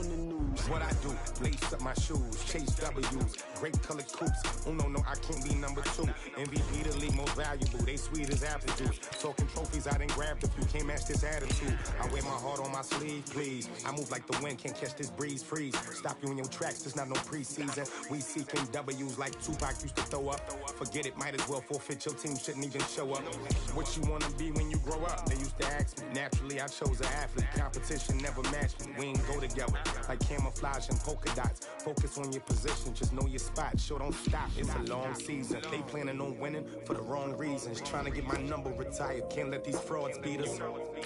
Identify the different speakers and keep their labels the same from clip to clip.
Speaker 1: on the news.
Speaker 2: What I do, lace up my shoes, chase W's, great colored coops. Oh no, I can't be number 2. MVP the league most valuable, they sweet as apple juice. Talking trophies, I done grabbed a few, can't match this attitude. I wear my heart on my sleeve, please. I move like the wind, can't catch this breeze, freeze. Stop you in your tracks, there's not no preseason. We seeking W's like Tupac used to throw up. Forget it, might as well forfeit, your team shouldn't even show up. What you wanna be when you grow up? They used to ask me. Naturally, I chose an athlete. Competition never matched me. We ain't go together like camouflage and polka dots. Focus on your position, just know your spot. Sure, don't stop. It's a long season. They planning on winning for the wrong reasons. Trying to get my number retired. Can't let these frauds beat us.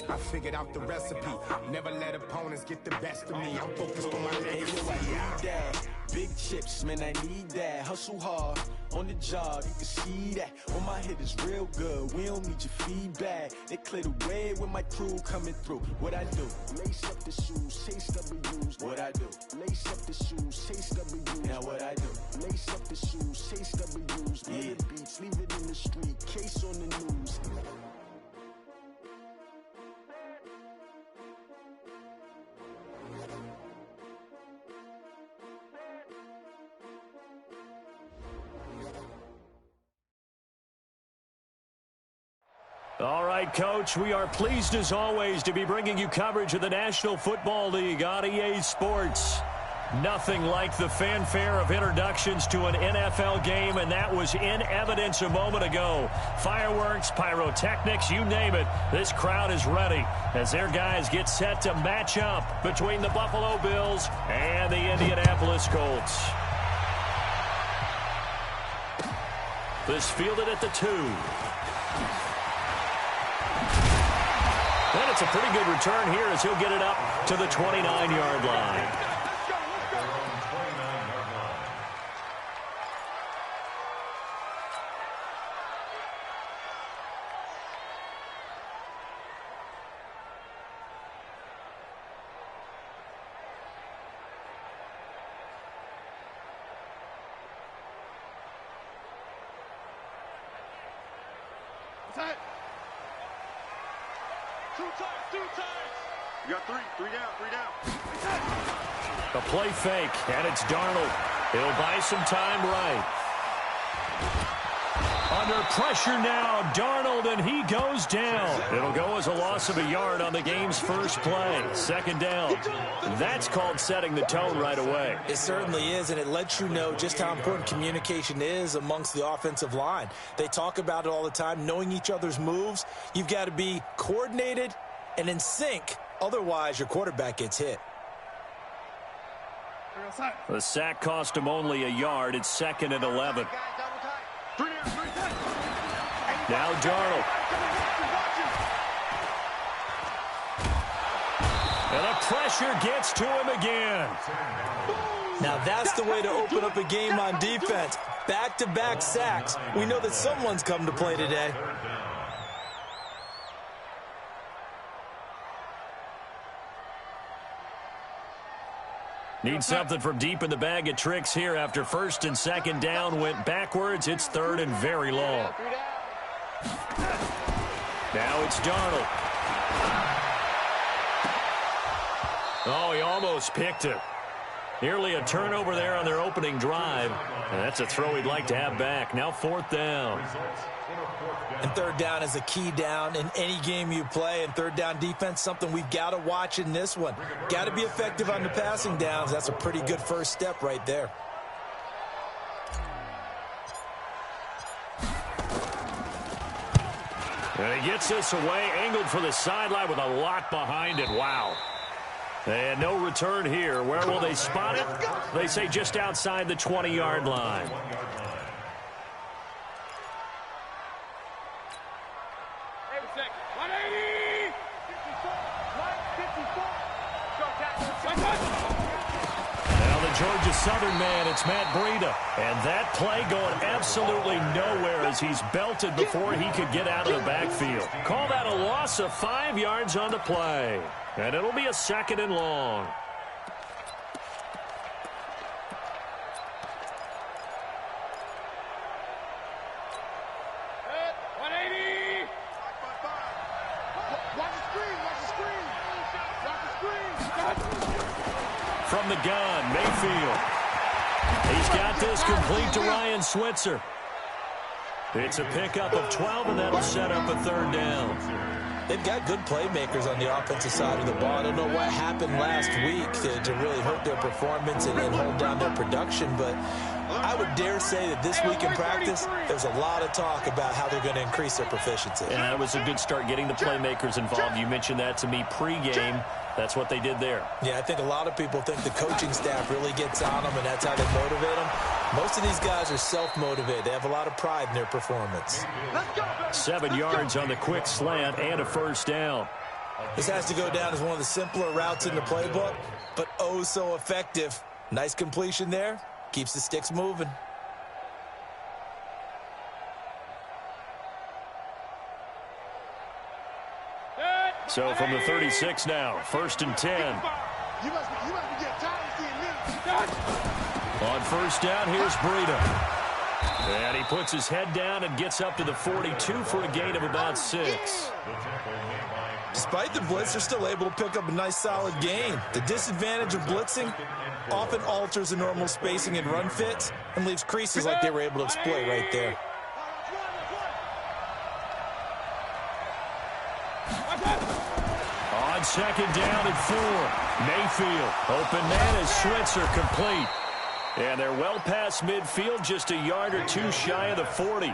Speaker 2: I figured out the recipe. Never let opponents get the best of me. I'm focused on my legacy.
Speaker 1: I need that. Big chips, man, I need that. Hustle hard on the job, you can see that. On my head is real good. We don't need your feedback. They clear the way with my crew coming through. What I do? Lace up the shoes, chase W's. What I do? Lace up the shoes, chase W's. Now what I do? Lace up the shoes, chase W's. Yeah, beats, leave it in the street. Case on the news.
Speaker 3: All right, Coach, we are pleased as always to be bringing you coverage of the National Football League on EA Sports. Nothing like the fanfare of introductions to an NFL game, and that was in evidence a moment ago. Fireworks, pyrotechnics, you name it. This crowd is ready as their guys get set to match up between the Buffalo Bills and the Indianapolis Colts. This fielded at the 2. And it's a pretty good return here as he'll get it up to the 29-yard line.
Speaker 4: You got three down.
Speaker 3: A play fake, and it's Darnold. He'll buy some time right. Under pressure now, Darnold, and he goes down. It'll go as a loss of a yard on the game's first play. Second down. That's called setting the tone right away.
Speaker 5: It certainly is, and it lets you know just how important communication is amongst the offensive line. They talk about it all the time, knowing each other's moves. You've got to be coordinated and in sync. Otherwise, your quarterback gets hit.
Speaker 3: The sack cost him only a yard. It's 2nd and 11. Now Darnold. And the pressure gets to him again.
Speaker 5: Now that's the way to open up a game on defense. Back-to-back sacks. We know that someone's come to play today.
Speaker 3: Need something from deep in the bag of tricks here after 1st and 2nd down went backwards. It's 3rd and very long. Now it's Darnold. Oh, he almost picked it. Nearly a turnover there on their opening drive. And that's a throw he'd like to have back. Now 4th down.
Speaker 5: And 3rd down is a key down in any game you play. And 3rd down defense, something we've got to watch in this one. Got to be effective on the passing downs. That's a pretty good first step right there.
Speaker 3: And he gets this away, angled for the sideline with a lot behind it. Wow. And no return here. Where will they spot it? They say just outside the 20-yard line. Now the Georgia Southern man, it's Matt Breida. And that play going absolutely nowhere as he's belted before he could get out of the backfield. Call that a loss of 5 yards on the play. And it'll be a 2nd and long. from the gun. Mayfield. He's got this complete to Ryan Switzer. It's a pickup of 12, and that'll set up a 3rd down.
Speaker 5: They've got good playmakers on the offensive side of the ball. I don't know what happened last week to really hurt their performance and hold down their production, but I would dare say that this week in practice, there's a lot of talk about how they're going to increase their proficiency.
Speaker 3: Yeah, it was a good start getting the playmakers involved. You mentioned that to me pregame. That's what they did there.
Speaker 5: Yeah, I think a lot of people think the coaching staff really gets on them, and that's how they motivate them. Most of these guys are self-motivated. They have a lot of pride in their performance.
Speaker 3: 7 yards on the quick slant and a 1st down.
Speaker 5: This has to go down as one of the simpler routes in the playbook, but oh so effective. Nice completion there. Keeps the sticks moving.
Speaker 3: So from the 36 now, 1st and 10.
Speaker 4: You must be getting tired of seeing this.
Speaker 3: On 1st down, here's Breida. And he puts his head down and gets up to the 42 for a gain of about 6.
Speaker 5: Despite the blitz, they're still able to pick up a nice solid gain. The disadvantage of blitzing often alters the normal spacing and run fits and leaves creases like they were able to exploit right there.
Speaker 3: On 2nd down and 4. Mayfield. Open man is Switzer, complete. And they're well past midfield, just a yard or 2 shy of the 40.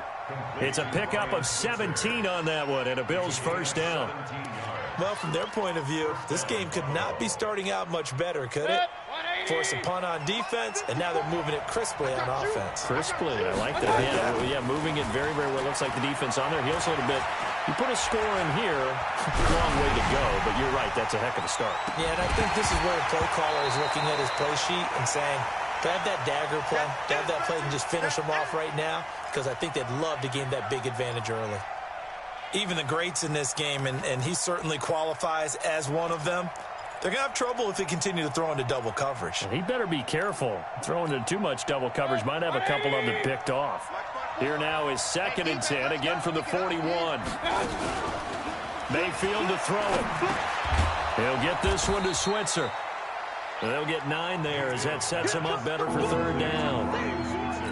Speaker 3: It's a pickup of 17 on that one and a Bills 1st down.
Speaker 5: Well, from their point of view, this game could not be starting out much better, could it? Force a punt on defense, and now they're moving it crisply on offense.
Speaker 3: Crisply, I like that. Yeah, moving it very, very well. Looks like the defense on there heals a little bit. You put a score in here, long way to go, but you're right, that's a heck of a start.
Speaker 5: Yeah, and I think this is where the play caller is looking at his play sheet and saying, grab that dagger play, grab that play and just finish them off right now, because I think they'd love to gain that big advantage early. Even the greats in this game, and he certainly qualifies as one of them, they're going to have trouble if they continue to throw into double coverage.
Speaker 3: He better be careful. Throwing into too much double coverage might have a couple of them picked off. Here now is 2nd and 10, again from the 41. Mayfield to throw it. He'll get this one to Switzer. They'll get 9 there as that sets him up better for 3rd down.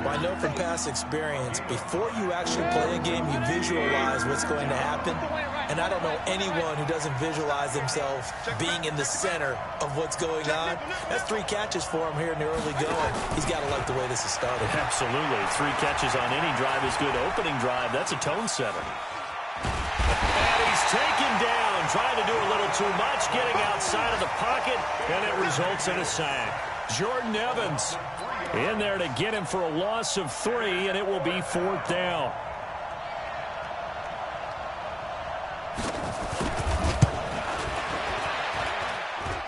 Speaker 5: Well, I know from past experience, before you actually play a game, you visualize what's going to happen. And I don't know anyone who doesn't visualize themselves being in the center of what's going on. That's 3 catches for him here in the early going. He's got to like the way this is started.
Speaker 3: Absolutely. 3 catches on any drive is good. Opening drive, that's a tone setter. And he's taken down, trying to do a little too much, getting outside of the pocket, and it results in a sack. Jordan Evans in there to get him for a loss of 3, and it will be 4th down.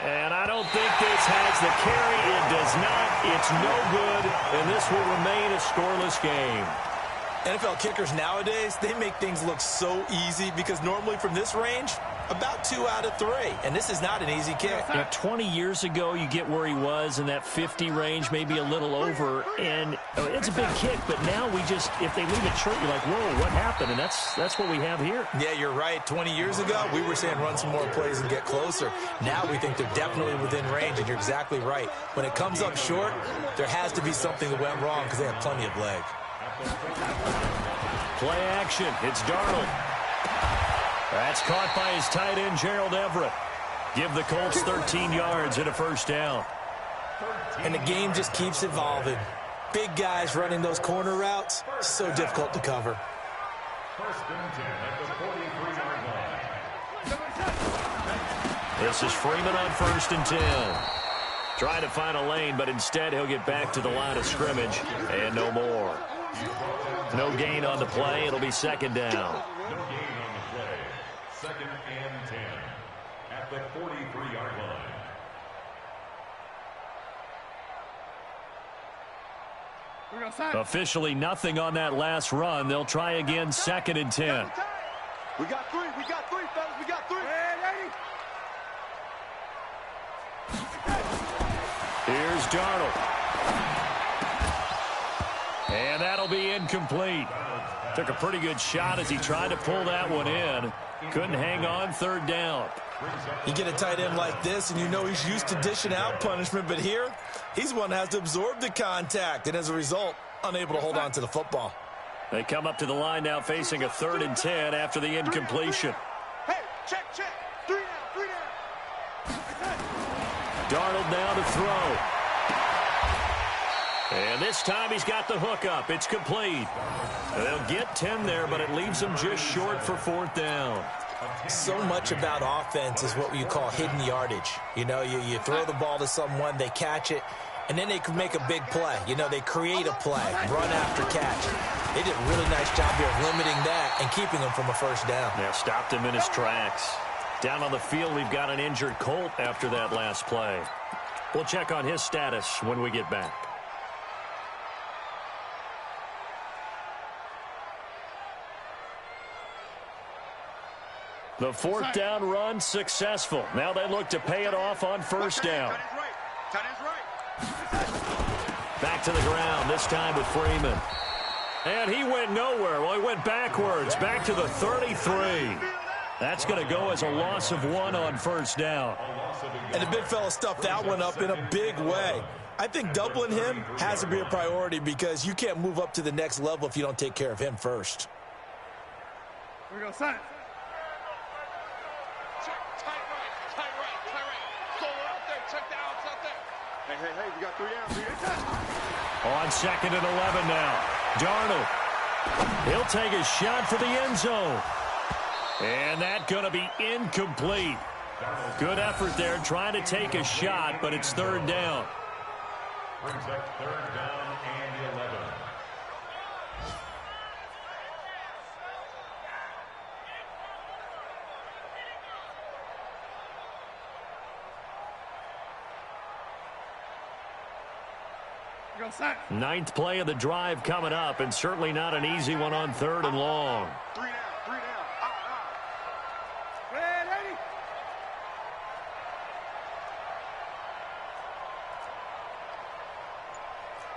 Speaker 3: And I don't think this has the carry. It does not. It's no good, and this will remain a scoreless game.
Speaker 5: NFL kickers nowadays, they make things look so easy because normally from this range, about 2 out of 3. And this is not an easy kick.
Speaker 3: Yeah, 20 years ago, you get where he was in that 50 range, maybe a little over. And it's a big kick, but now we just, if they leave it short, you're like, whoa, what happened? And that's what we have here.
Speaker 5: Yeah, you're right. 20 years ago, we were saying run some more plays and get closer. Now we think they're definitely within range, and you're exactly right. When it comes up short, there has to be something that went wrong because they have plenty of leg.
Speaker 3: Play action. It's Darnold. That's caught by his tight end, Gerald Everett. Give the Colts 13 yards and a 1st down.
Speaker 5: And the game just keeps evolving. Big guys running those corner routes, so difficult to cover.
Speaker 6: 1st and 10 at the 43-yard line.
Speaker 3: This is Freeman on 1st and 10. Trying to find a lane, but instead he'll get back to the line of scrimmage and no more. No gain on the play. It'll be 2nd down.
Speaker 6: No gain on the play. 2nd and 10 at the 43-yard line.
Speaker 3: Officially nothing on that last run. They'll try again, 2nd and 10.
Speaker 4: We got 3, fellas, we got 3.
Speaker 3: Here's Darnold. And that'll be incomplete. Took a pretty good shot as he tried to pull that one in. Couldn't hang on, third down.
Speaker 5: You get a tight end like this, and you know he's used to dishing out punishment, but here, he's one that has to absorb the contact, and as a result, unable to hold on to the football.
Speaker 3: They come up to the line now facing a 3rd and 10 after the incompletion.
Speaker 4: Hey, check. 3 down.
Speaker 3: Darnold now to throw. And this time he's got the hook up. It's complete. They'll get 10 there, but it leaves them just short for 4th down.
Speaker 5: So much about offense is what you call hidden yardage. You know, you throw the ball to someone, they catch it, and then they can make a big play. You know, they create a play, run after catch. They did a really nice job here of limiting that and keeping him from a 1st down.
Speaker 3: Yeah, stopped him in his tracks. Down on the field, we've got an injured Colt after that last play. We'll check on his status when we get back. The 4th down run successful. Now they look to pay it off on 1st down. Back to the ground, this time with Freeman. And he went nowhere. Well, he went backwards, back to the 33. That's going to go as a loss of 1 on 1st down.
Speaker 5: And the big fella stuffed that one up in a big way. I think doubling him has to be a priority because you can't move up to the next level if you don't take care of him first.
Speaker 4: Here we go, son. Hey, you got 3 down.
Speaker 3: On 2nd and 11 now. Darnold. He'll take a shot for the end zone. And that's going to be incomplete. Good effort there trying to take a shot, but it's 3rd down.
Speaker 6: Brings up 3rd down and 11.
Speaker 4: Go, son.
Speaker 3: 9th play of the drive coming up, and certainly not an easy one on 3rd and long.
Speaker 4: 3 down. Ready?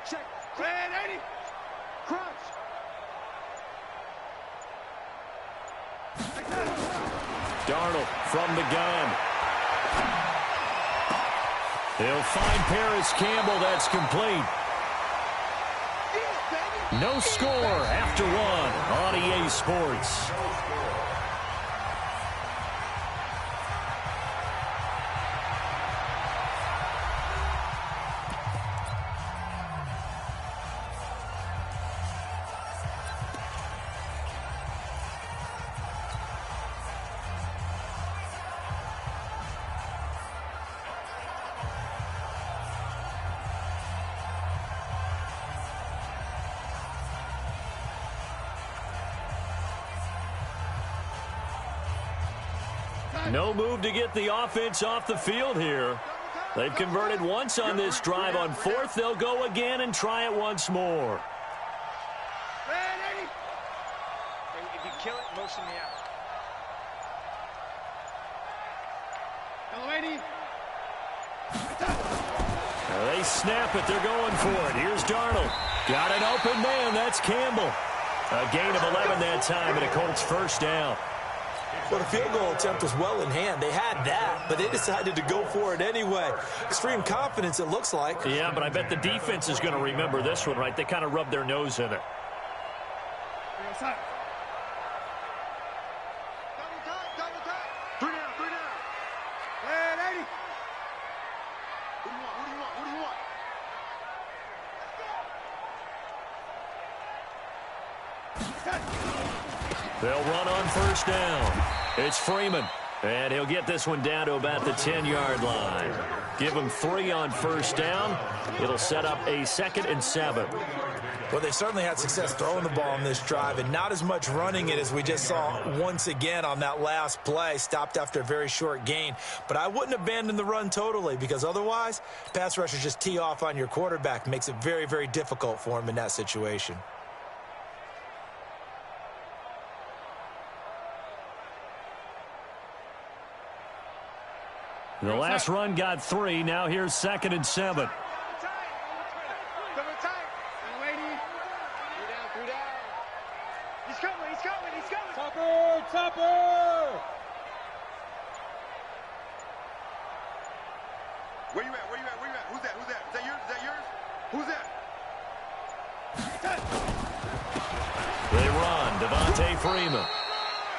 Speaker 4: Check. Ready? Crunch.
Speaker 3: Darnold from the gun. He'll find Paris Campbell. That's complete. No score after 1 on EA Sports. No move to get the offense off the field here. They've converted once on this drive. On 4th, they'll go again and try it once more.
Speaker 4: Ready? If you kill it, motion me out. Ready?
Speaker 3: They snap it. They're going for it. Here's Darnold. Got an open man. That's Campbell. A gain of 11 that time, and a Colts 1st down.
Speaker 5: Well, the field goal attempt was well in hand. They had that, but they decided to go for it anyway. Extreme confidence, it looks like.
Speaker 3: Yeah, but I bet the defense is going to remember this one, right? They kind of rubbed their nose in it.
Speaker 4: Double tap. 3 down. Ready? What do you want?
Speaker 3: They'll run on 1st down. It's Freeman, and he'll get this one down to about the 10-yard line. Give him 3 on 1st down. It'll set up a 2nd and 7.
Speaker 5: Well, they certainly had success throwing the ball on this drive and not as much running it as we just saw once again on that last play. Stopped after a very short gain. But I wouldn't abandon the run totally because otherwise, pass rushers just tee off on your quarterback. Makes it very, very difficult for him in that situation.
Speaker 3: The last run got 3. Now here's 2nd and 7.
Speaker 4: Double tight. Lady. 3 down. Topper!
Speaker 7: Where you at? Where you at? Where you at? Who's that? Who's that? Is that yours? Is that yours? Who's that?
Speaker 3: They run. Devontae Freeman.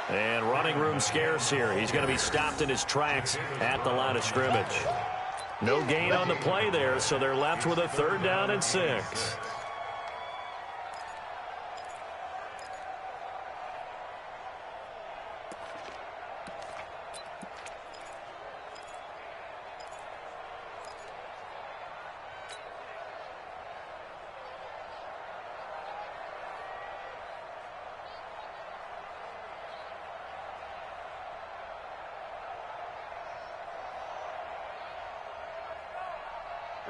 Speaker 3: And running room scarce here. He's going to be stopped in his tracks at the line of scrimmage. No gain on the play there, so they're left with a 3rd down and 6.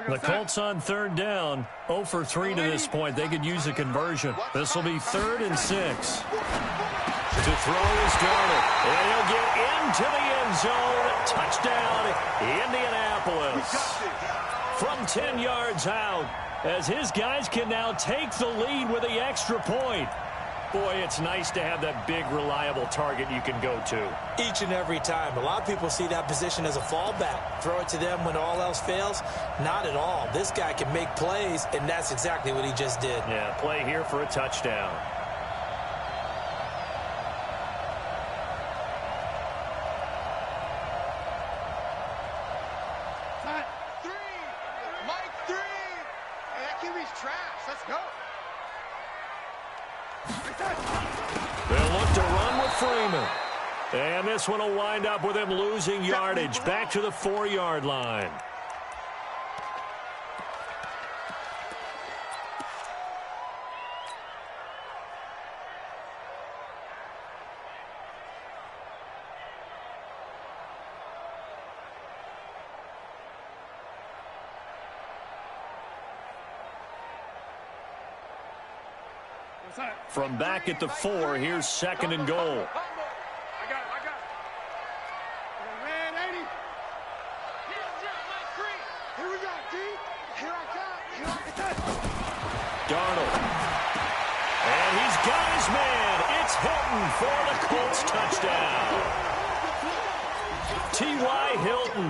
Speaker 3: The Colts on 3rd down, 0 for 3 to this point. They could use a conversion. This will be 3rd and 6. To throw is Darnold. And he'll get into the end zone. Touchdown, Indianapolis. From 10 yards out, as his guys can now take the lead with the extra point. Boy, it's nice to have that big, reliable target you can go to.
Speaker 5: Each and every time. A lot of people see that position as a fallback. Throw it to them when all else fails. Not at all. This guy can make plays, and that's exactly what he just did.
Speaker 3: Yeah, play here for a touchdown.
Speaker 4: Mike 3! Hey, that QB's trash. Let's go.
Speaker 3: They'll look to run with Freeman. And this one will wind up with him losing yardage back to the 4-yard line. From back at the 4, here's 2nd and goal.
Speaker 4: I got it. Man, 80. Here we go, D. Here I come.
Speaker 3: Darnold. And he's got his man. It's Hilton for the Colts touchdown. T.Y. Hilton,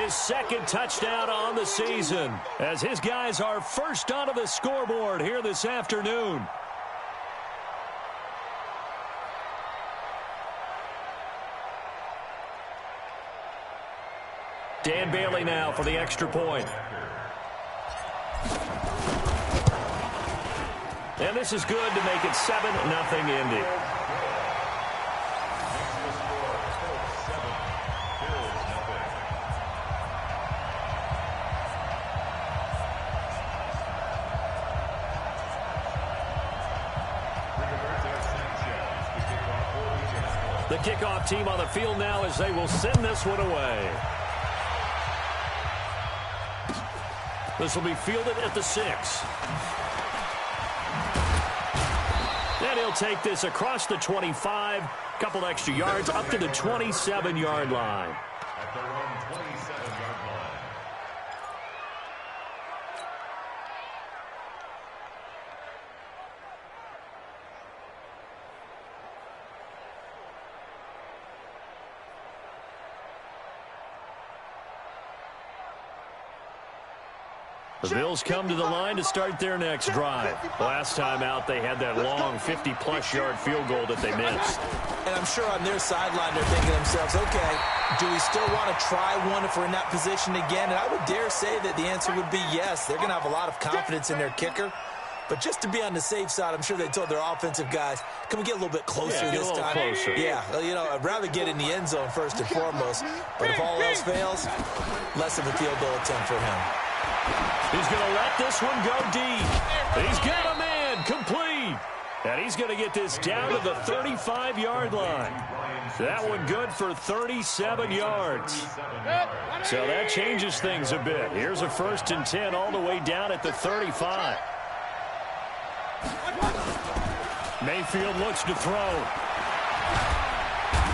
Speaker 3: his 2nd touchdown on the season, as his guys are first onto the scoreboard here this afternoon. Dan Bailey now for the extra point. And this is good to make it 7-0 Indy. The kickoff team on the field now as they will send this one away. This will be fielded at the 6. And he'll take this across the 25. Couple extra yards up to the 27-yard line.
Speaker 6: At their own 27-yard line.
Speaker 3: The Bills come to the line to start their next drive. Last time out, they had that long 50-plus yard field goal that they missed.
Speaker 5: And I'm sure on their sideline they're thinking to themselves, okay, do we still want to try one if we're in that position again? And I would dare say that the answer would be yes. They're going to have a lot of confidence in their kicker. But just to be on the safe side, I'm sure they told their offensive guys, can we get a little bit closer this time?
Speaker 3: Closer.
Speaker 5: Yeah, you know, I'd rather get in the end zone first and foremost. But if all else fails, less of a field goal attempt for him.
Speaker 3: He's going to let this one go deep. He's got a man complete. And he's going to get this down to the 35-yard line. That one good for 37 yards. So that changes things a bit. Here's a 1st and 10 all the way down at the 35. Mayfield looks to throw.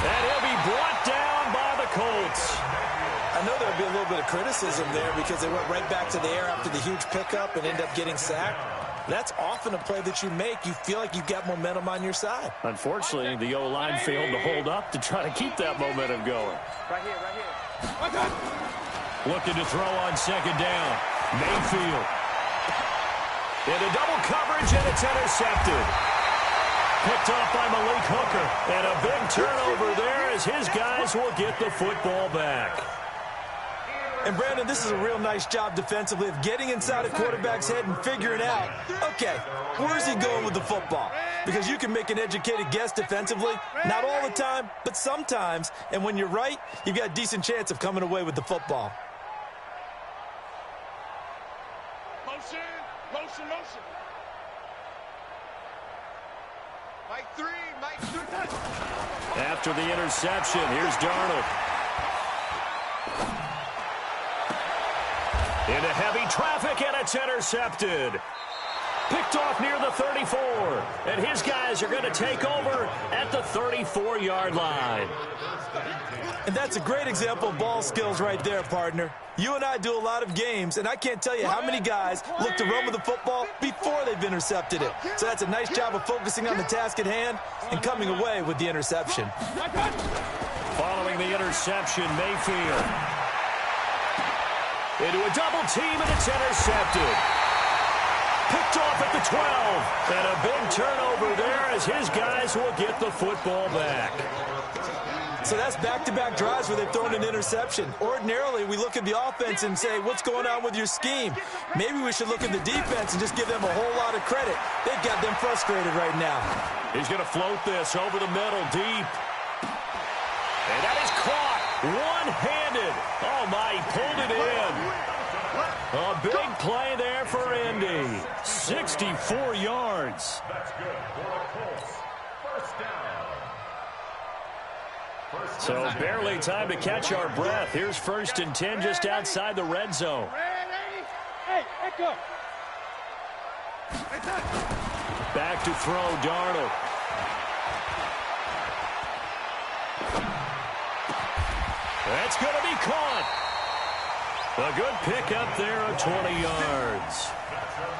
Speaker 3: And he'll be brought down by the Colts.
Speaker 5: I know there'll be a little bit of criticism there because they went right back to the air after the huge pickup and ended up getting sacked. That's often a play that you make. You feel like you've got momentum on your side.
Speaker 3: Unfortunately, the O-line failed to hold up to try to keep that momentum going.
Speaker 7: Right here, right here.
Speaker 3: Looking to throw on second down. Mayfield. Into double coverage, and it's intercepted. Picked off by Malik Hooker. And a big turnover there as his guys will get the football back.
Speaker 5: And, Brandon, this is a real nice job defensively of getting inside a quarterback's head and figuring out, okay, where's he going with the football? Because you can make an educated guess defensively, not all the time, but sometimes. And when you're right, you've got a decent chance of coming away with the football.
Speaker 4: Motion, motion, motion. Mike 3, Mike 3.
Speaker 3: After the interception, here's Darnold. Into heavy traffic, and it's intercepted. Picked off near the 34. And his guys are going to take over at the 34-yard line.
Speaker 5: And that's a great example of ball skills right there, partner. You and I do a lot of games, and I can't tell you how many guys look to run with the football before they've intercepted it. So that's a nice job of focusing on the task at hand and coming away with the interception.
Speaker 3: Following the interception, Mayfield. Into a double team, and it's intercepted. Picked off at the 12. And a big turnover there as his guys will get the football back.
Speaker 5: So that's back-to-back drives where they've thrown an interception. Ordinarily, we look at the offense and say, what's going on with your scheme? Maybe we should look at the defense and just give them a whole lot of credit. They've got them frustrated right now.
Speaker 3: He's going to float this over the middle, deep. And that is caught one-handed. Oh, my, he pulled it in. A big play there for Indy. 64 yards.
Speaker 6: That's good for the Colts. First down.
Speaker 3: So barely time to catch our breath. Here's 1st and 10 just outside the red zone.
Speaker 4: Hey, echo.
Speaker 3: Back to throw, Darnold. That's going to be caught. A good pickup there of 20 yards.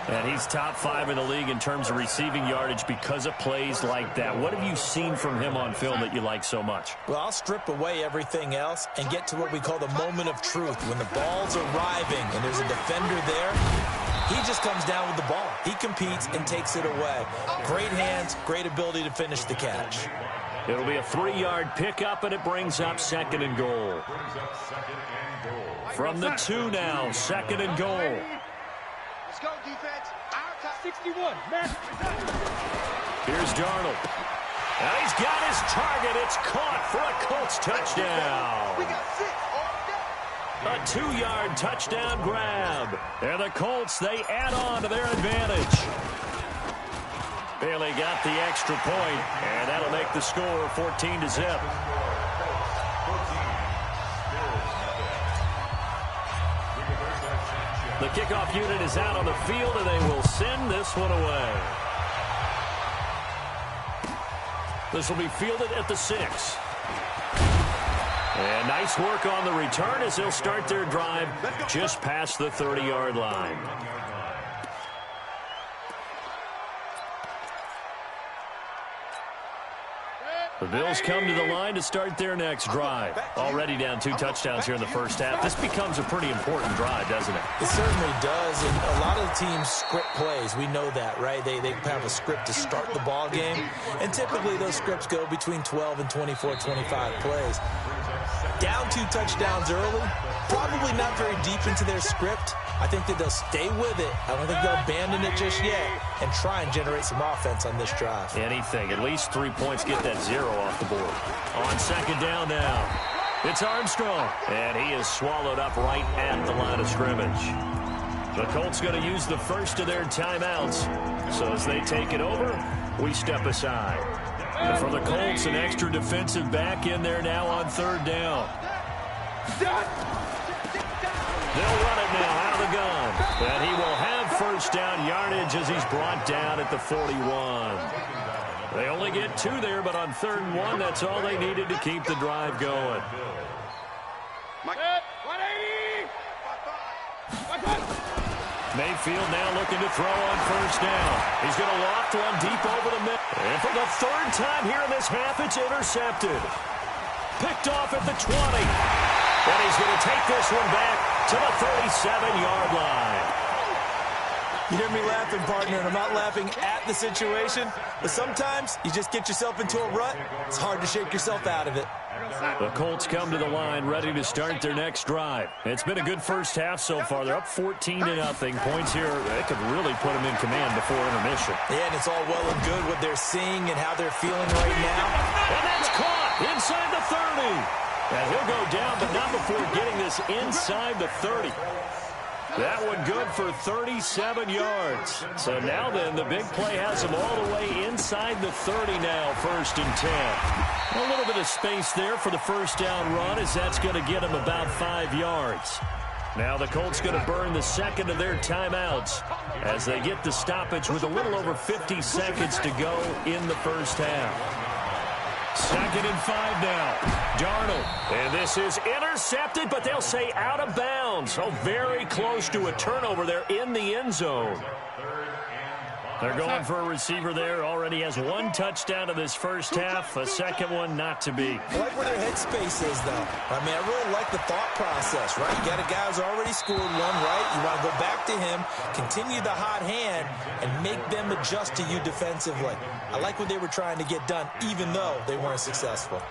Speaker 3: And he's top 5 in the league in terms of receiving yardage because of plays like that. What have you seen from him on film that you like so much?
Speaker 5: Well, I'll strip away everything else and get to what we call the moment of truth. When the ball's arriving and there's a defender there, he just comes down with the ball. He competes and takes it away. Great hands, great ability to finish the catch.
Speaker 3: It'll be a 3-yard pickup, and it brings up 2nd and goal. From the 2 now, 2nd and goal.
Speaker 4: Let's go, defense. Our top 61.
Speaker 3: Here's Darnold. And he's got his target. It's caught for a Colts touchdown.
Speaker 4: We got 6 all day.
Speaker 3: A 2-yard touchdown grab. And the Colts, they add on to their advantage. Bailey got the extra point, and that'll make the score 14-0. The kickoff unit is out on the field, and they will send this one away. This will be fielded at the 6. And nice work on the return as they'll start their drive just past the 30-yard line. The Bills come to the line to start their next drive. Already down 2 touchdowns here in the first half. This becomes a pretty important drive, doesn't it?
Speaker 5: It certainly does, and a lot of the teams script plays. We know that, right? They have a script to start the ball game, and typically those scripts go between 12 and 24, 25 plays. Down 2 touchdowns early, probably not very deep into their script. I think that they'll stay with it. I don't think they'll abandon it just yet and try and generate some offense on this drive.
Speaker 3: Anything. At least 3 points, get that 0 off the board. On 2nd down now, it's Armstrong. And he is swallowed up right at the line of scrimmage. The Colts going to use the first of their timeouts. So as they take it over, we step aside. And for the Colts, an extra defensive back in there now on 3rd down. They'll run it now out of the gun. And he will have 1st down yardage as he's brought down at the 41. They only get 2 there, but on 3rd and 1, that's all they needed to keep the drive going.
Speaker 4: 180.
Speaker 3: Mayfield now looking to throw on first down. He's going to loft one deep over the middle. And for the third time here in this half, it's intercepted. Picked off at the 20. And he's going to take this one back to the 37-yard line.
Speaker 5: You hear me laughing, partner, and I'm not laughing at the situation, but sometimes you just get yourself into a rut. It's hard to shake yourself out of it.
Speaker 3: The Colts come to the line ready to start their next drive. It's been a good first half so far. They're up 14-0. Points here, they could really put them in command before intermission.
Speaker 5: Yeah, and it's all well and good what they're seeing and how they're feeling right now.
Speaker 3: And that's caught inside the 30. And he'll go down, but not before getting this inside the 30. That one good for 37 yards. So now then, the big play has him all the way inside the 30 now, 1st and 10. A little bit of space there for the first down run, as that's going to get him about 5 yards. Now the Colts going to burn the second of their timeouts as they get the stoppage with a little over 50 seconds to go in the first half. 2nd and 5 now. Darnold. And this is intercepted, but they'll say out of bounds. So very close to a turnover there in the end zone. They're going for a receiver there. Already has 1 touchdown in this first half. A second one not to be.
Speaker 5: I like where their headspace is, though. I mean, I really like the thought process, right? You got a guy who's already scored one, right? You want to go back to him, continue the hot hand, and make them adjust to you defensively. I like what they were trying to get done, even though they weren't successful.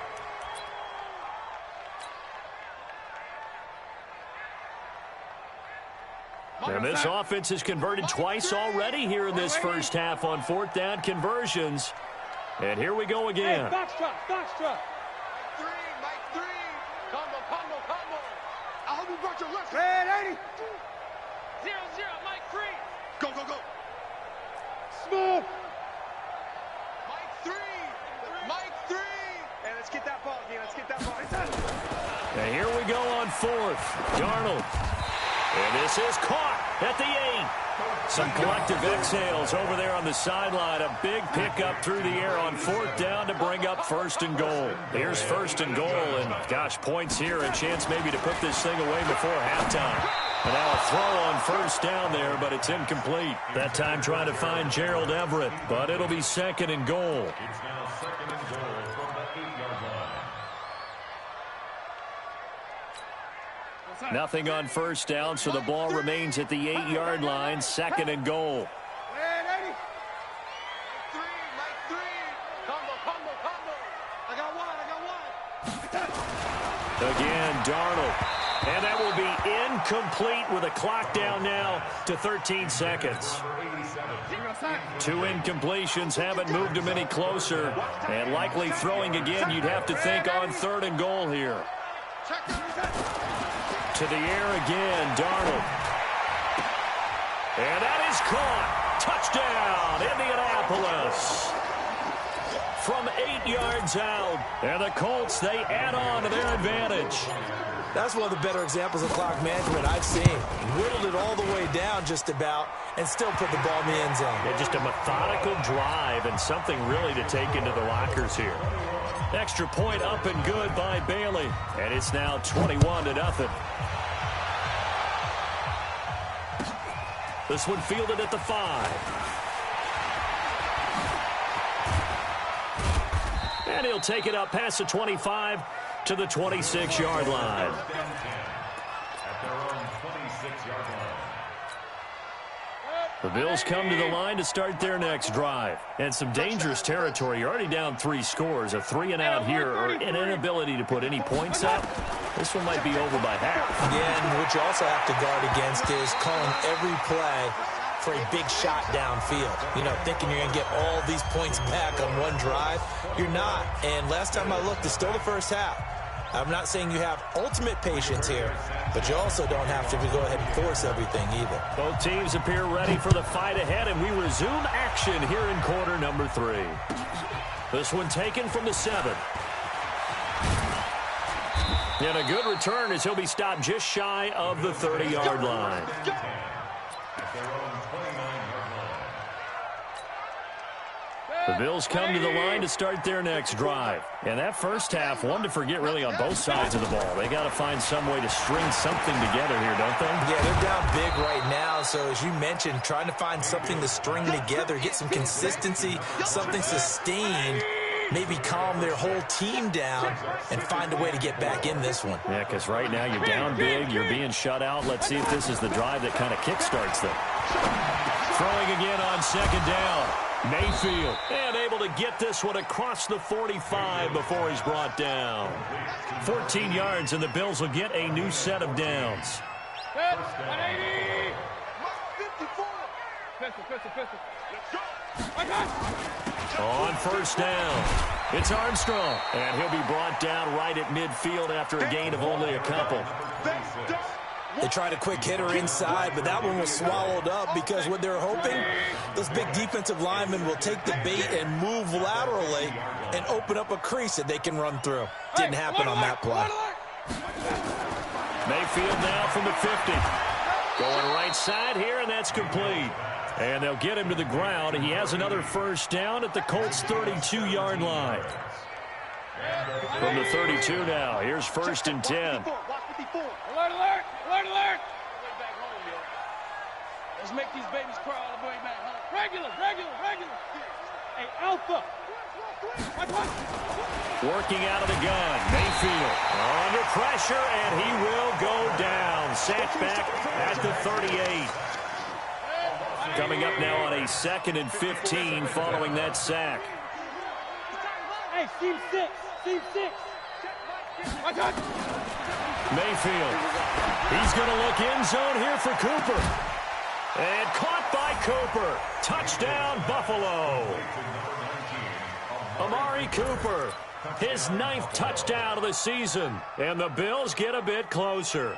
Speaker 3: And this offense has converted twice already here in this first half on 4th down conversions. And here we go again.
Speaker 4: Hey, Foxtrot.
Speaker 7: Mike 3. Combo. I hope you brought your left.
Speaker 4: Red 80.
Speaker 7: 0-0, Mike 3. Go.
Speaker 4: Smooth.
Speaker 7: Mike 3.
Speaker 4: Hey, let's get that ball again.
Speaker 3: And here we go on 4th. Darnold. And this is caught at the 8. Some collective exhales over there on the sideline. A big pickup through the air on 4th down to bring up 1st and goal. Here's 1st and goal, and gosh, points here. A chance maybe to put this thing away before halftime. And now a throw on 1st down there, but it's incomplete. That time trying to find Gerald Everett, but it'll be 2nd and goal.
Speaker 6: It's now 2nd and goal from the 8-yard line.
Speaker 3: Nothing on 1st down, so the ball remains at the 8-yard line. 2nd and goal.
Speaker 4: Red 80.
Speaker 7: Mike 3. Combo.
Speaker 4: I got one.
Speaker 3: Again, Darnold. And that will be incomplete with a clock down now to 13 seconds. 2 incompletions haven't moved him any closer. And likely throwing again, you'd have to think on 3rd and goal here. To the air again, Darnold. And that is caught. Touchdown, Indianapolis. From 8 yards out. And the Colts, they add on to their advantage.
Speaker 5: That's one of the better examples of clock management I've seen. Whittled it all the way down just about and still put the ball in the end zone.
Speaker 3: Yeah, just a methodical drive and something really to take into the lockers here. Extra point up and good by Bailey. And it's now 21-0. This one fielded at the 5. And he'll take it up past the 25 to the 26-yard line.
Speaker 6: At their own 26-yard line.
Speaker 3: The Bills come to the line to start their next drive. And some dangerous territory. You're already down 3 scores. A 3-and-out here or an inability to put any points up. This one might be over by half.
Speaker 5: Yeah, and what you also have to guard against is calling every play for a big shot downfield. You know, thinking you're going to get all these points back on one drive. You're not. And last time I looked, it's still the first half. I'm not saying you have ultimate patience here, but you also don't have to go ahead and force everything either.
Speaker 3: Both teams appear ready for the fight ahead, and we resume action here in quarter number 3. This one taken from the 7. And a good return as he'll be stopped just shy of the 30-yard line. The Bills come to the line to start their next drive. And that first half, one to forget really on both sides of the ball. They got to find some way to string something together here, don't they?
Speaker 5: Yeah, they're down big right now. So as you mentioned, trying to find something to string together, get some consistency, something sustained, maybe calm their whole team down and find a way to get back in this one.
Speaker 3: Yeah, because right now you're down big, you're being shut out. Let's see if this is the drive that kind of kickstarts them. Throwing again on second down. Mayfield, and able to get this one across the 45 before he's brought down. 14 yards, and the Bills will get a new set of downs.
Speaker 4: 180. 54. Pistol.
Speaker 3: On first down, it's Armstrong, and he'll be brought down right at midfield after a gain of only a couple.
Speaker 5: They tried a quick hitter inside, but that one was swallowed up because what they're hoping, those big defensive linemen will take the bait and move laterally and open up a crease that they can run through. Didn't happen on that play.
Speaker 3: Mayfield now from the 50. Going right side here, and that's complete. And they'll get him to the ground. He has another first down at the Colts' 32-yard line. From the 32 now, here's first and 10.
Speaker 4: Alert. Let's make these babies cry all the way back home. Regular. Hey, Alpha.
Speaker 3: Working out of the gun. Mayfield under pressure, and he will go down. Sacked back at the 38. Coming up now on a 2nd and 15 following that sack.
Speaker 4: Hey, team 6.
Speaker 3: Mayfield. He's going to look end zone here for Cooper. And caught by Cooper. Touchdown, Buffalo. Amari Cooper, his 9th touchdown of the season. And the Bills get a bit closer.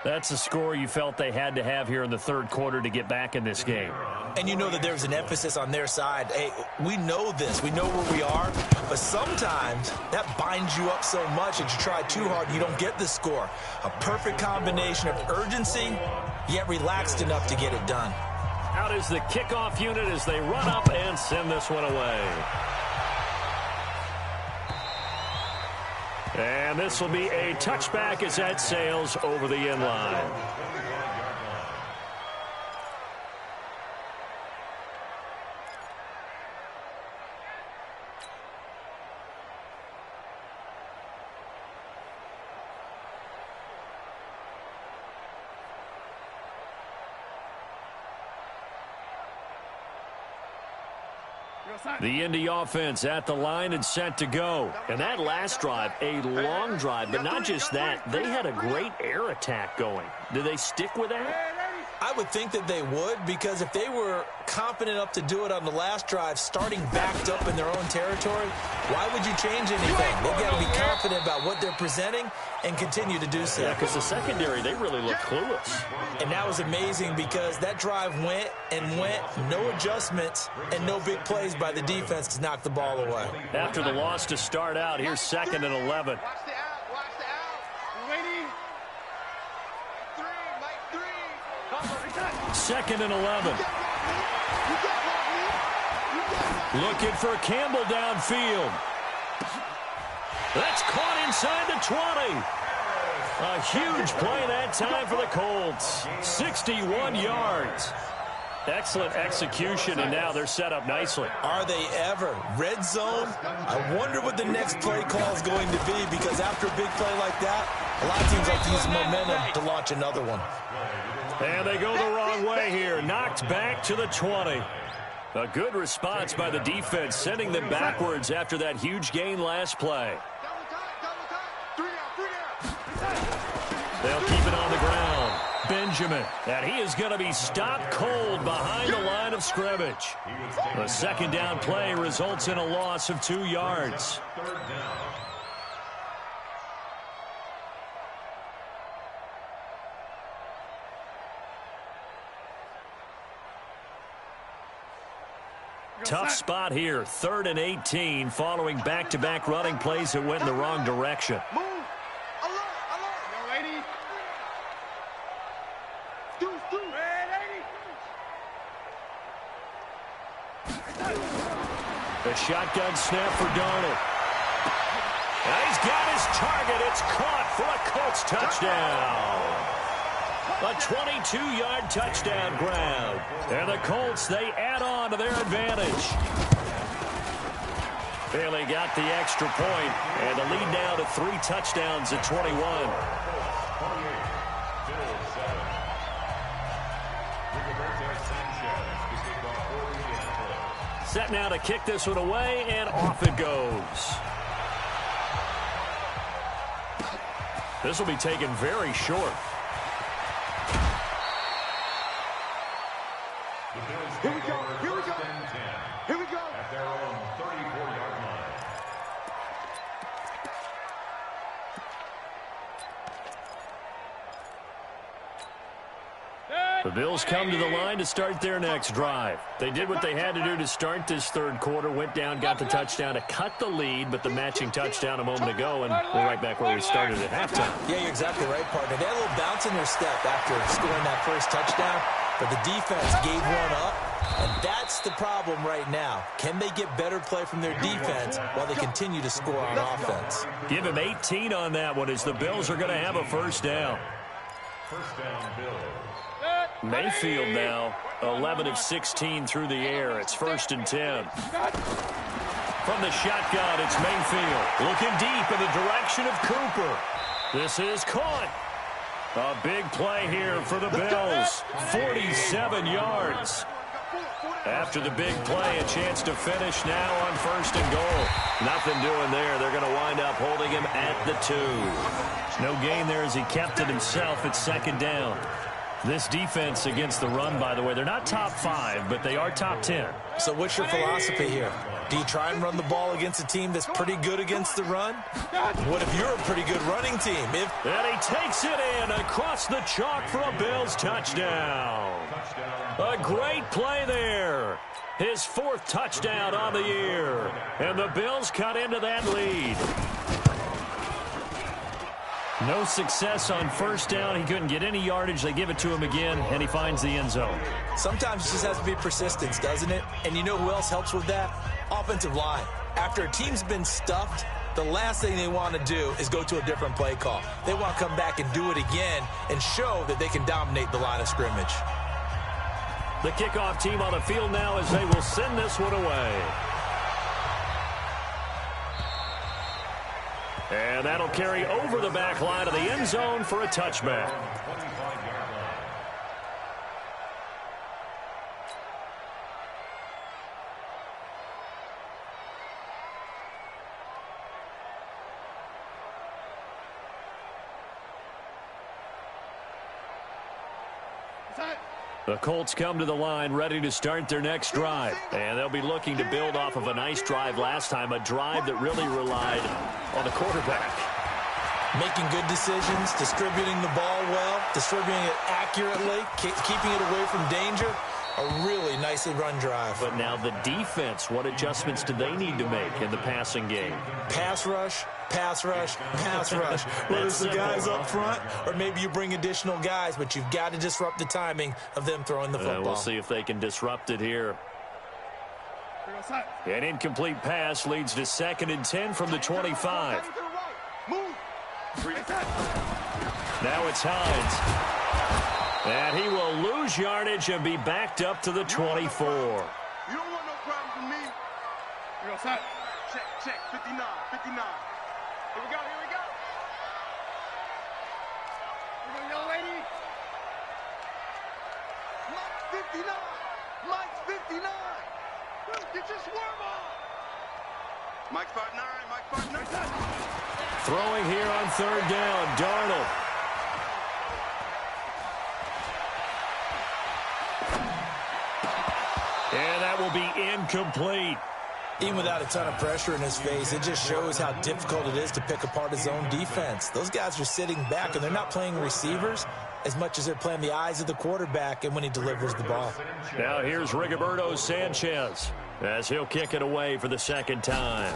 Speaker 3: That's a score you felt they had to have here in the third quarter to get back in this game.
Speaker 5: And you know that there's an emphasis on their side. Hey, we know this. We know where we are. But sometimes that binds you up so much that you try too hard and you don't get the score. A perfect combination of urgency, yet relaxed enough to get it done.
Speaker 3: Out is the kickoff unit as they run up and send this one away. And this will be a touchback as that sails over the end line. The Indy offense at the line and set to go. And that last drive, a long drive, but not just that. They had a great air attack going. Do they stick with that?
Speaker 5: I would think that they would, because if they were confident enough to do it on the last drive, starting backed up in their own territory, why would you change anything? They've got to be confident about what they're presenting and continue to do so.
Speaker 3: Yeah, because the secondary, they really look clueless.
Speaker 5: And that was amazing because that drive went, no adjustments, and no big plays by the defense to knock the ball away.
Speaker 3: After the loss to start out, here's 2nd and 11.
Speaker 4: Watch the out. Waiting. 3.
Speaker 3: 2nd and 11. Looking for Campbell downfield. That's caught inside the 20. A huge play that time for the Colts. 61 yards. Excellent execution, and now they're set up nicely.
Speaker 5: Are they ever? Red zone? I wonder what the next play call is going to be, because after a big play like that, a lot of teams like to use momentum to launch another one.
Speaker 3: And they go the wrong way here. Knocked back to the 20. A good response by the defense, sending them backwards after that huge gain last play. They'll keep it on the ground. Benjamin, and he is going to be stopped cold behind the line of scrimmage. The second down play results in a loss of 2 yards. Tough spot here, 3rd and 18, following back-to-back running plays that went in the wrong direction.
Speaker 4: Move. Alert. Yo, lady. Do. Red 80.
Speaker 3: The shotgun snap for Darnold. And he's got his target. It's caught for a Colts touchdown. A 22-yard touchdown grab. And the Colts, they add on to their advantage. Bailey got the extra point, and the lead now to 3 touchdowns at 21. Set now to kick this one away, and off it goes. This will be taken very short.
Speaker 7: Here we go. Here we go. Here we go.
Speaker 6: At their own 34-yard line.
Speaker 3: The Bills come to the line to start their next drive. They did what they had to do to start this third quarter, went down, got the touchdown to cut the lead, but the matching touchdown a moment ago, and we're right back where we started at halftime.
Speaker 5: Yeah, you're exactly right, partner. They had a little bounce in their step after scoring that first touchdown, but the defense gave one up, and that's the problem right now. Can they get better play from their defense while they continue to score on offense?
Speaker 3: Give him 18 on that one as the Bills are going to have a first down.
Speaker 6: First down, Bills.
Speaker 3: Mayfield now, 11 of 16 through the air. It's 1st and 10. From the shotgun, it's Mayfield. Looking deep in the direction of Cooper. This is caught. A big play here for the Bills. 47 yards. After the big play, a chance to finish now on 1st and goal. Nothing doing there. They're going to wind up holding him at the 2. No gain there as he kept it himself at 2nd down. This defense against the run, by the way, they're not top 5, but they are top 10.
Speaker 5: So what's your philosophy here? Do you try and run the ball against a team that's pretty good against the run? What if you're a pretty good running team?
Speaker 3: And he takes it in across the chalk for a Bills touchdown. A great play there. His 4th touchdown on the year. And the Bills cut into that lead. No success on 1st down. He couldn't get any yardage. They give it to him again, and he finds the end zone.
Speaker 5: Sometimes it just has to be persistence, doesn't it? And you know who else helps with that? Offensive line. After a team's been stuffed, the last thing they want to do is go to a different play call. They want to come back and do it again and show that they can dominate the line of scrimmage.
Speaker 3: The kickoff team on the field now as they will send this one away. And that'll carry over the back line of the end zone for a touchback. The Colts come to the line ready to start their next drive. And they'll be looking to build off of a nice drive last time, a drive that really relied on the quarterback.
Speaker 5: Making good decisions, distributing the ball well, distributing it accurately, keeping it away from danger. A really nicely run drive.
Speaker 3: But now the defense, what adjustments do they need to make in the passing game?
Speaker 5: Pass rush, pass rush, pass rush. Whether it's the guys up front or maybe you bring additional guys, but you've got to disrupt the timing of them throwing the football.
Speaker 3: We'll see if they can disrupt it here. An incomplete pass leads to 2nd and 10 from the 25. Now it's Hines. And he will lose yardage and be backed up to the 24.
Speaker 7: You don't want no problems with me. Check, 59. Here we go. Young lady. Mike's 59. Get your swerve on. Mike's 5'9".
Speaker 3: Throwing here on 3rd down, Darnold. And that will be incomplete.
Speaker 5: Even without a ton of pressure in his face, it just shows how difficult it is to pick apart his own defense. Those guys are sitting back, and they're not playing receivers as much as they're playing the eyes of the quarterback and when he delivers the ball.
Speaker 3: Now here's Rigoberto Sanchez as he'll kick it away for the 2nd time.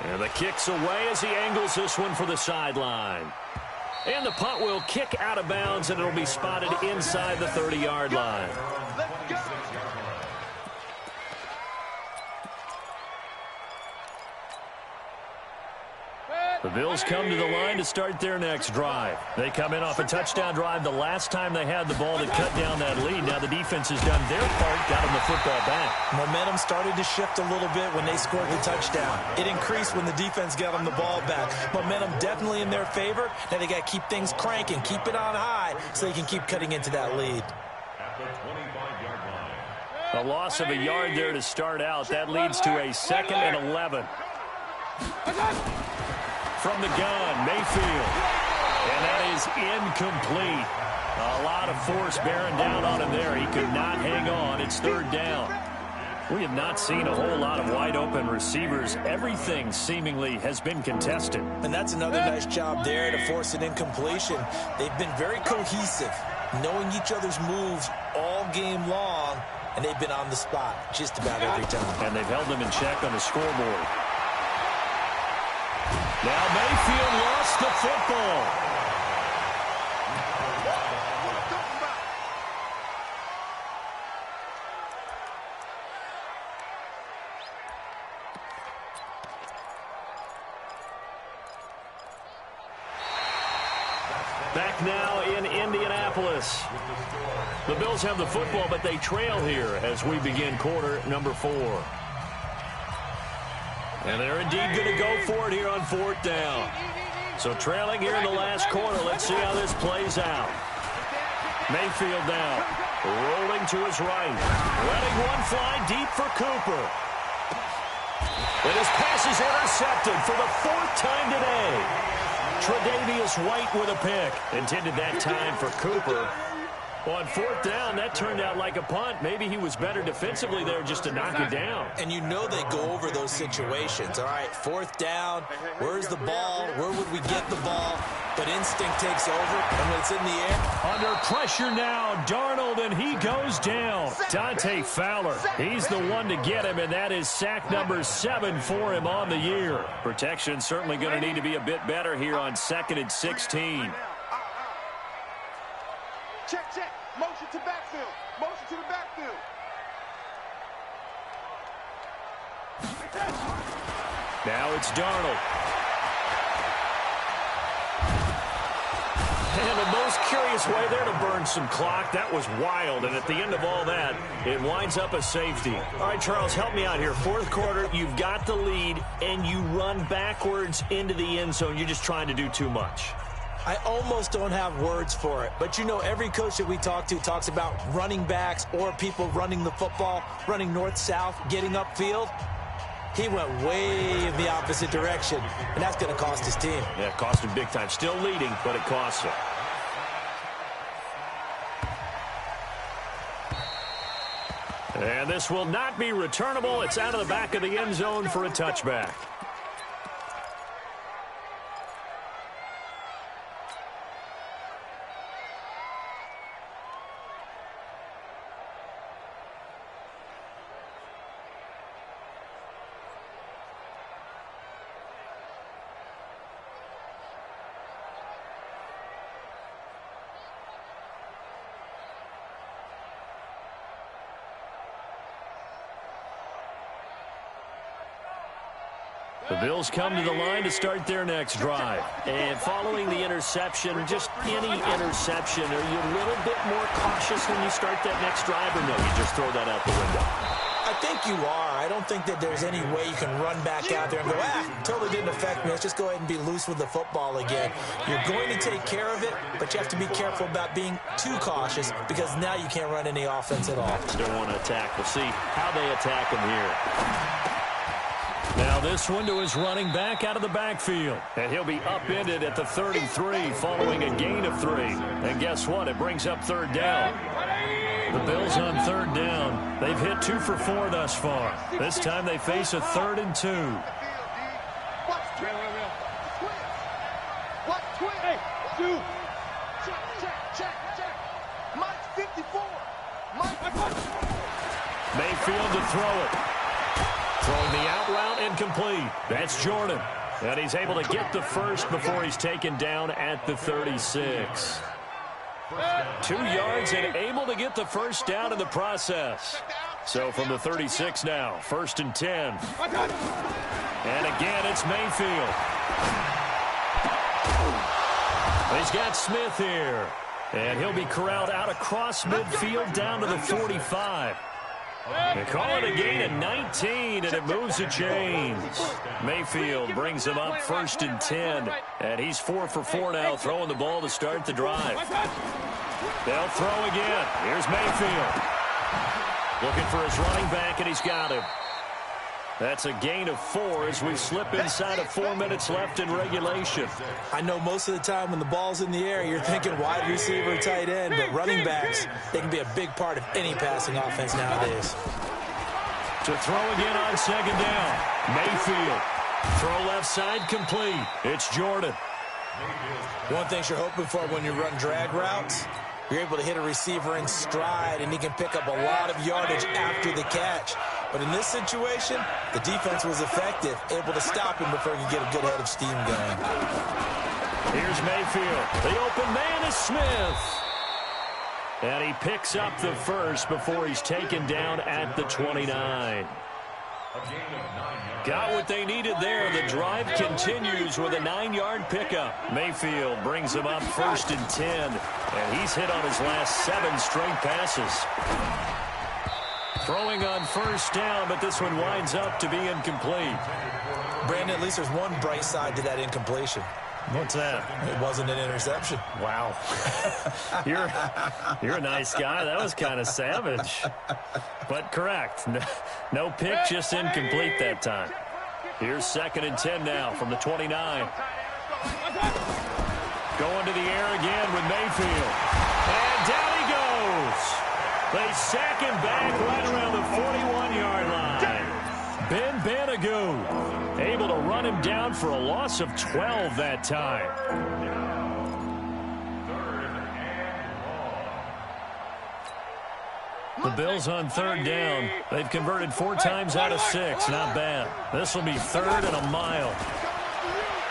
Speaker 3: And the kick's away as he angles this one for the sideline. And the punt will kick out of bounds, and it'll be spotted inside the 30-yard line. The Bills come to the line to start their next drive. They come in off a touchdown drive the last time they had the ball to cut down that lead. Now the defense has done their part, got them the football back.
Speaker 5: Momentum started to shift a little bit when they scored the touchdown. It increased when the defense got them the ball back. Momentum definitely in their favor. Now they got to keep things cranking, keep it on high so they can keep cutting into that lead.
Speaker 6: At the 25-yard line.
Speaker 3: A loss of a yard there to start out. That leads to a 2nd and 11. From the gun, Mayfield. And that is incomplete. A lot of force bearing down on him there. He could not hang on. It's 3rd down. We have not seen a whole lot of wide-open receivers. Everything seemingly has been contested.
Speaker 5: And that's another nice job there to force an incompletion. They've been very cohesive, knowing each other's moves all game long, and they've been on the spot just about every time.
Speaker 3: And they've held them in check on the scoreboard. Now Mayfield lost the football. Back now in Indianapolis. The Bills have the football, but they trail here as we begin quarter number 4. And they're indeed going to go for it here on 4th down. So trailing here in the last quarter. Let's see how this plays out. Mayfield now, rolling to his right. Letting one fly deep for Cooper. And his pass is intercepted for the 4th time today. Tre'Davious White with a pick. Intended that time for Cooper. On 4th down, that turned out like a punt. Maybe he was better defensively there just to knock it down.
Speaker 5: And you know they go over those situations. All right, 4th down, where's the ball? Where would we get the ball? But instinct takes over, and when it's in the air.
Speaker 3: Under pressure now, Darnold, and he goes down. Dante Fowler, he's the one to get him, and that is sack number 7 for him on the year. Protection certainly going to need to be a bit better here on 2nd and 16.
Speaker 7: Check, check. Motion to backfield. Motion to the backfield.
Speaker 3: Now it's Darnold. And the most curious way there to burn some clock. That was wild. And at the end of all that, it winds up a safety. All right, Charles, help me out here. 4th quarter, you've got the lead, and you run backwards into the end zone. You're just trying to do too much.
Speaker 5: I almost don't have words for it. But, you know, every coach that we talk to talks about running backs or people running the football, running north-south, getting upfield. He went way in the opposite direction, and that's going to cost his team.
Speaker 3: Yeah, it cost him big time. Still leading, but it costs him. And this will not be returnable. It's out of the back of the end zone for a touchback. The Bills come to the line to start their next drive. And following the interception, just any interception, are you a little bit more cautious when you start that next drive, or no, you just throw that out the window?
Speaker 5: I think you are. I don't think that there's any way you can run back out there and go, totally didn't affect me. Let's just go ahead and be loose with the football again. You're going to take care of it, but you have to be careful about being too cautious because now you can't run any offense at all.
Speaker 3: Don't want to attack. We'll see how they attack him here. Now this one to his running back out of the backfield. And he'll be upended at the 33 following a gain of 3. And guess what? It brings up 3rd down. The Bills on 3rd down. They've hit 2 for 4 thus far. This time they face a 3rd and 2.
Speaker 7: What twin? Hey, dude. Check. Mike 54.
Speaker 3: Mayfield to throw it. Throwing the out route incomplete. That's Jordan. And he's able to get the first before he's taken down at the 36. 2 yards and able to get the first down in the process. So from the 36 now, 1st and 10. And again, it's Mayfield. He's got Smith here. And he'll be corralled out across midfield down to the 45. They call it a gain of 19, and it moves the chains. Mayfield brings him up 1st and 10. And he's 4 for 4 now, throwing the ball to start the drive. They'll throw again. Here's Mayfield. Looking for his running back, and he's got him. That's a gain of 4 as we slip inside of 4 minutes left in regulation.
Speaker 5: I know most of the time when the ball's in the air, you're thinking wide receiver, tight end, but running backs, they can be a big part of any passing offense nowadays.
Speaker 3: To throw again on 2nd down. Mayfield. Throw left side complete. It's Jordan.
Speaker 5: One thing you're hoping for when you run drag routes, you're able to hit a receiver in stride, and he can pick up a lot of yardage after the catch. But in this situation, the defense was effective, able to stop him before he could get a good head of steam going.
Speaker 3: Here's Mayfield. The open man is Smith. And he picks up the first before he's taken down at the 29. Got what they needed there. The drive continues with a 9-yard pickup. Mayfield brings him up 1st and 10. And he's hit on his last 7 straight passes. Throwing on 1st down, but this one winds up to be incomplete.
Speaker 5: Brandon, at least there's one bright side to that incompletion.
Speaker 3: What's that?
Speaker 5: It wasn't an interception.
Speaker 3: Wow. You're a nice guy. That was kind of savage. But correct. No pick, just incomplete that time. Here's 2nd and 10 now from the 29. Going to the air again with Mayfield. And down he goes. They sack him back right around the 41-yard line. Ben Banagoo able to run him down for a loss of 12 that time. The Bills on 3rd down. They've converted 4 times out of 6. Not bad. This will be 3rd and a mile.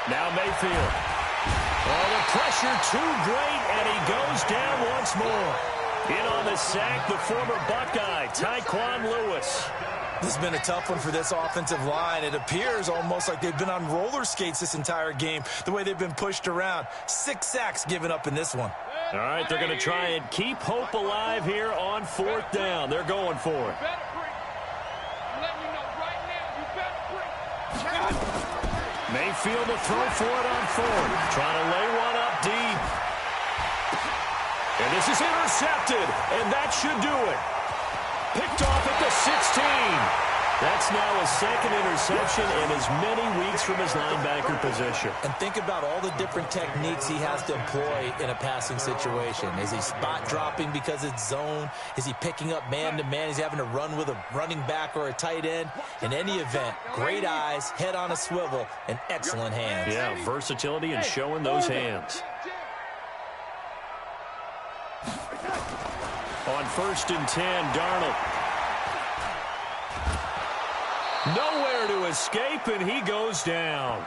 Speaker 3: Now Mayfield. Oh, the pressure too great, and he goes down once more. In on the sack, the former Buckeye, Tyquan Lewis.
Speaker 5: This has been a tough one for this offensive line. It appears almost like they've been on roller skates this entire game, the way they've been pushed around. 6 sacks given up in this one.
Speaker 3: All right, they're going to try and keep hope alive here on 4th down. They're going for it. Mayfield to throw for it on 4th. Trying to lay one up deep. And this is intercepted, and that should do it. Picked off at the 16. That's now a 2nd interception in as many weeks from his linebacker position.
Speaker 5: And think about all the different techniques he has to employ in a passing situation. Is he spot dropping because it's zone? Is he picking up man-to-man? Is he having to run with a running back or a tight end? In any event, great eyes, head on a swivel, and excellent hands.
Speaker 3: Yeah, versatility and showing those hands. On 1st and 10, Darnold. Nowhere to escape, and he goes down.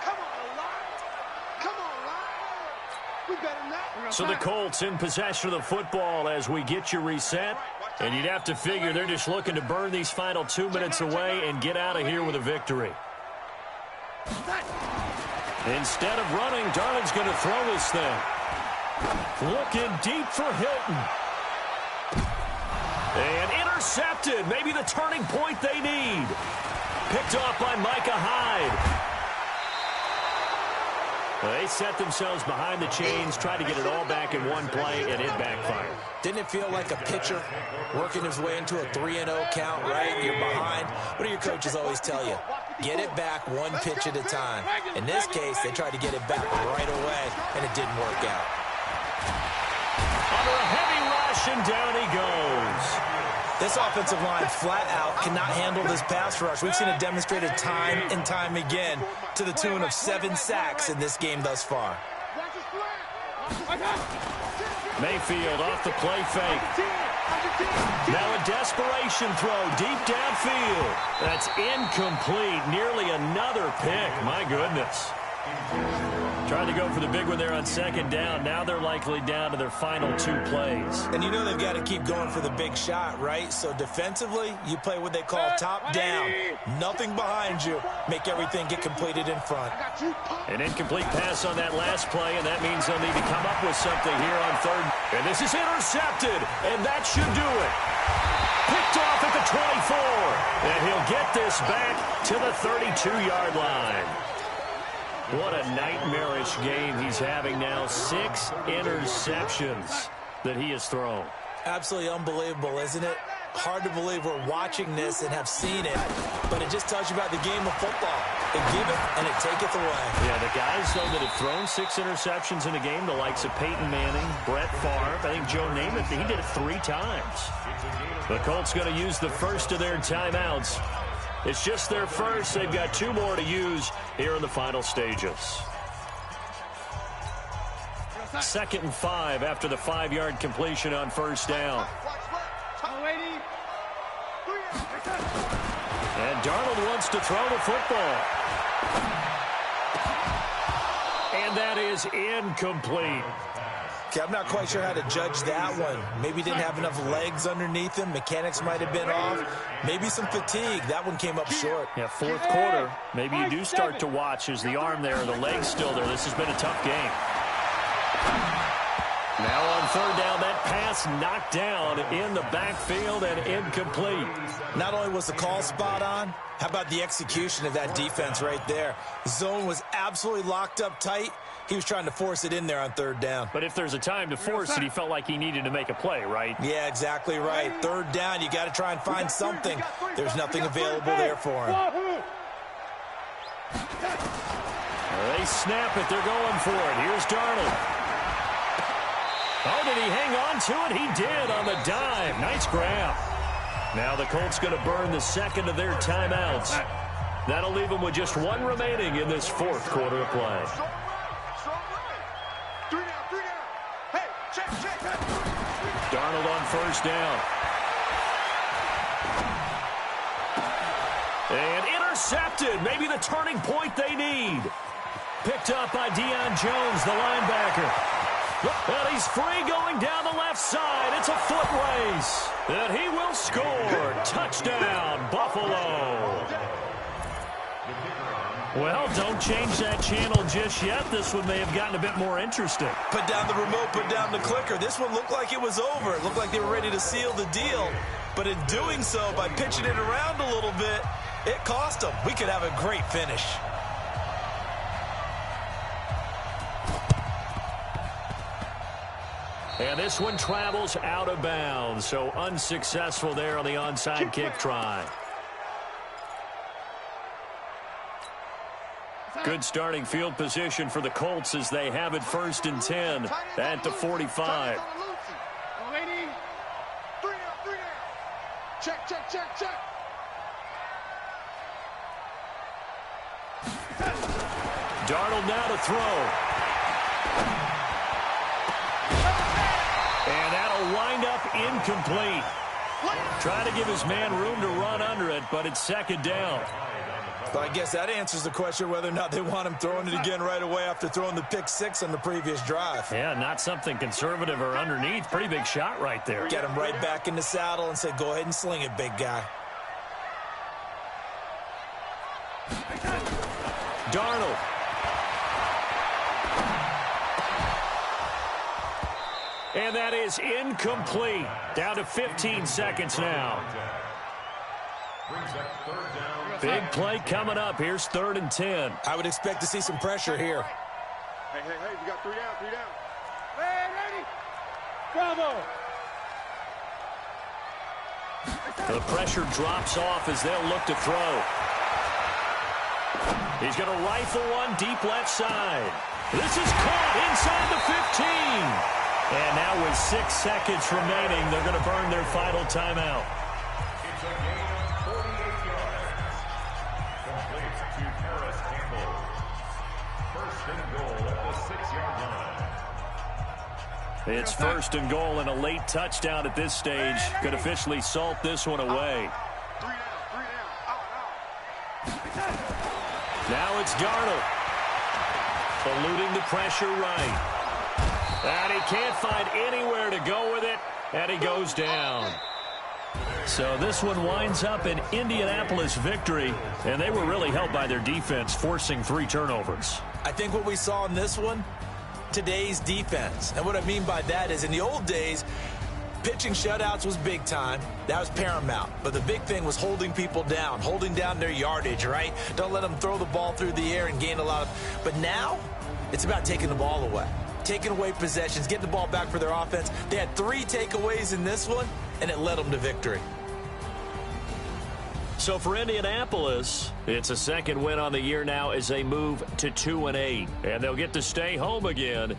Speaker 3: So the Colts in possession of the football as we get you reset. And you'd have to figure they're just looking to burn these final 2 minutes away and get out of here with a victory. Instead of running, Darnold's going to throw this thing. Looking deep for Hilton. And intercepted. Maybe the turning point they need. Picked off by Micah Hyde. They set themselves behind the chains, tried to get it all back in one play, and it backfired.
Speaker 5: Didn't it feel like a pitcher working his way into a 3-0 count, right? You're behind. What do your coaches always tell you? Get it back one pitch at a time. In this case, they tried to get it back right away, and it didn't work out.
Speaker 3: Under a heavy rush, and down he goes.
Speaker 5: This offensive line flat out cannot handle this pass rush. We've seen it demonstrated time and time again to the tune of 7 sacks in this game thus far.
Speaker 3: Mayfield off the play fake. Now a desperation throw deep downfield. That's incomplete. Nearly another pick. My goodness. Trying to go for the big one there on second down. Now they're likely down to their final 2 plays.
Speaker 5: And you know they've got to keep going for the big shot, right? So defensively, you play what they call top down. Nothing behind you. Make everything get completed in front.
Speaker 3: An incomplete pass on that last play, and that means they'll need to come up with something here on third. And this is intercepted, and that should do it. Picked off at the 24, and he'll get this back to the 32-yard line. What a nightmarish game he's having now. 6 interceptions that he has thrown.
Speaker 5: Absolutely unbelievable, isn't it? Hard to believe we're watching this and have seen it, but it just tells you about the game of football. It giveth and it taketh away.
Speaker 3: Yeah, the guys, though, that have thrown 6 interceptions in a game, the likes of Peyton Manning, Brett Favre, I think Joe Namath, he did it 3 times. The Colts going to use the first of their timeouts. It's just their first. They've got 2 more to use here in the final stages. 2nd and 5 after the 5-yard completion on first down. And Darnold wants to throw the football. And that is incomplete.
Speaker 5: Okay, I'm not quite sure how to judge that one. Maybe didn't have enough legs underneath him. Mechanics might have been off. Maybe some fatigue. That one came up short.
Speaker 3: Yeah, 4th quarter. Maybe you do start to watch as the arm there, the leg's still there. This has been a tough game. Now on third down, that pass knocked down in the backfield and incomplete.
Speaker 5: Not only was the call spot on, how about the execution of that defense right there? Zone was absolutely locked up tight. He was trying to force it in there on third down.
Speaker 3: But if there's a time to force it, he felt like he needed to make a play, right?
Speaker 5: Yeah, exactly right. Third down, you got to try and find something. There's nothing available there for him.
Speaker 3: They snap it. They're going for it. Here's Darnold. Oh, did he hang on to it? He did on the dime. Nice grab. Now the Colts going to burn the second of their timeouts. That'll leave them with just 1 remaining in this 4th quarter of play. Darnold on first down. And intercepted. Maybe the turning point they need. Picked up by Deion Jones, the linebacker. And he's free going down the left side. It's a foot race. And he will score. Touchdown, Buffalo. Well, don't change that channel just yet. This one may have gotten a bit more interesting.
Speaker 5: Put down the remote, put down the clicker. This one looked like it was over. It looked like they were ready to seal the deal. But in doing so, by pitching it around a little bit, it cost them. We could have a great finish.
Speaker 3: And this one travels out of bounds, so unsuccessful there on the onside kick try. Good starting field position for the Colts as they have it 1st and 10 at the 45.
Speaker 7: Check, check, check, check.
Speaker 3: Darnold now to throw. And that'll wind up incomplete. Trying to give his man room to run under it, but it's 2nd down.
Speaker 5: But I guess that answers the question whether or not they want him throwing it again right away after throwing the pick 6 on the previous drive.
Speaker 3: Yeah, not something conservative or underneath. Pretty big shot right there.
Speaker 5: Get him right back in the saddle and say, go ahead and sling it, big guy.
Speaker 3: Darnold. And that is incomplete. Down to 15 seconds now. Big play coming up. Here's 3rd and 10.
Speaker 5: I would expect to see some pressure here.
Speaker 7: Hey, we got 3 down, 3 down.
Speaker 4: Ready? Bravo!
Speaker 3: The pressure drops off as they'll look to throw. He's going to rifle one deep left side. This is caught inside the 15. And now with 6 seconds remaining, they're going to burn their final timeout.
Speaker 6: It's a gain of 48 yards. Complete to Paris Campbell. 1st and goal at the 6-yard line.
Speaker 3: It's 1st and goal and a late touchdown at this stage. Could officially salt this one away.
Speaker 7: 3 down, out.
Speaker 3: Now it's Darnold. Eluding the pressure right. And he can't find anywhere to go with it, and he goes down. So this one winds up an Indianapolis victory, and they were really helped by their defense, forcing 3 turnovers.
Speaker 5: I think what we saw in this one, today's defense. And what I mean by that is in the old days, pitching shutouts was big time. That was paramount. But the big thing was holding people down, holding down their yardage, right? Don't let them throw the ball through the air and gain a lot of... But now, it's about taking the ball away. Taking away possessions, getting the ball back for their offense. They had 3 takeaways in this one, and it led them to victory.
Speaker 3: So for Indianapolis, it's a second win on the year now as they move to 2-8. And they'll get to stay home again